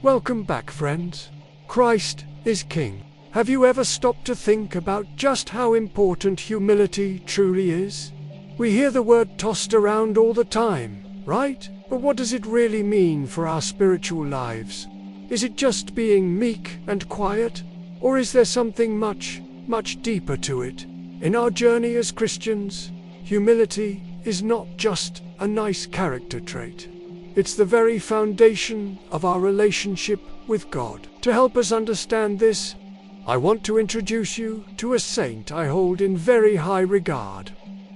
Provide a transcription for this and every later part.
Welcome back, friends. Christ is King. Have you ever stopped to think about just how important humility truly is? We hear the word tossed around all the time, right? But what does it really mean for our spiritual lives? Is it just being meek and quiet? Or is there something much, much deeper to it? In our journey as Christians, humility is not just a nice character trait. It's the very foundation of our relationship with God. To help us understand this, I want to introduce you to a saint I hold in very high regard.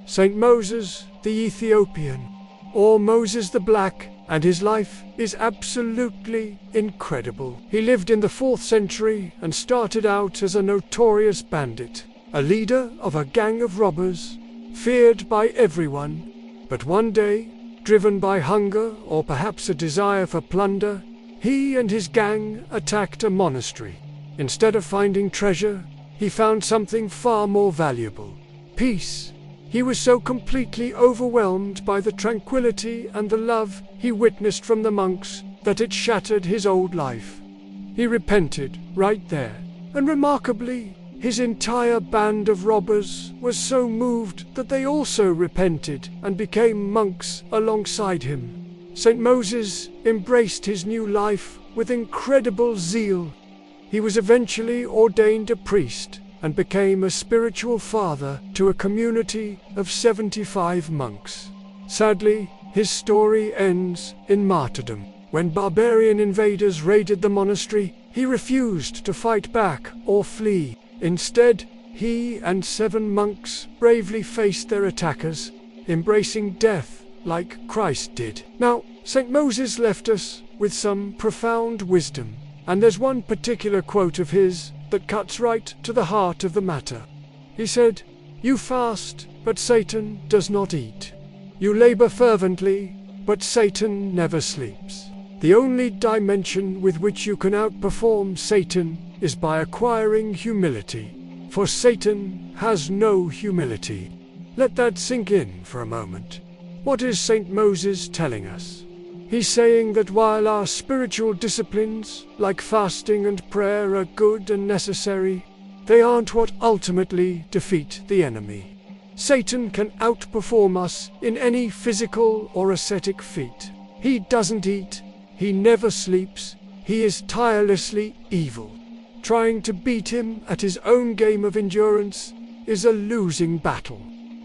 Saint Moses the Ethiopian, or Moses the Black, and his life is absolutely incredible. He lived in the 4th century and started out as a notorious bandit, a leader of a gang of robbers, feared by everyone. But one day, driven by hunger or perhaps a desire for plunder, he and his gang attacked a monastery. Instead of finding treasure, he found something far more valuable: peace. He was so completely overwhelmed by the tranquility and the love he witnessed from the monks that it shattered his old life. He repented right there, and remarkably, his entire band of robbers was so moved that they also repented and became monks alongside him. Saint Moses embraced his new life with incredible zeal. He was eventually ordained a priest and became a spiritual father to a community of 75 monks. Sadly, his story ends in martyrdom. When barbarian invaders raided the monastery, he refused to fight back or flee. Instead, he and 7 monks bravely faced their attackers, embracing death like Christ did. Now, Saint Moses left us with some profound wisdom, and there's one particular quote of his that cuts right to the heart of the matter. He said, "You fast, but Satan does not eat. You labor fervently, but Satan never sleeps. The only dimension with which you can outperform Satan is by acquiring humility, for Satan has no humility." Let that sink in for a moment. What is Saint Moses telling us? He's saying that while our spiritual disciplines, like fasting and prayer, are good and necessary, they aren't what ultimately defeat the enemy. Satan can outperform us in any physical or ascetic feat. He doesn't eat, he never sleeps, he is tirelessly evil. Trying to beat him at his own game of endurance is a losing battle.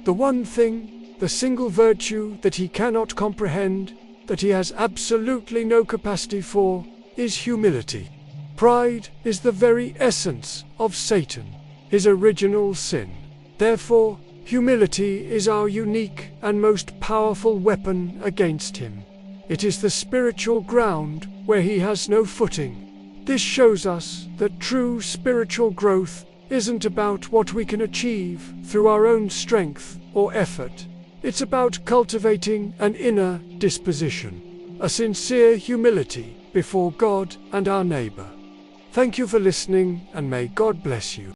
The one thing, the single virtue that he cannot comprehend, that he has absolutely no capacity for, is humility. Pride is the very essence of Satan, his original sin. Therefore, humility is our unique and most powerful weapon against him. It is the spiritual ground where he has no footing. This shows us that true spiritual growth isn't about what we can achieve through our own strength or effort. It's about cultivating an inner disposition, a sincere humility before God and our neighbor. Thank you for listening, and may God bless you.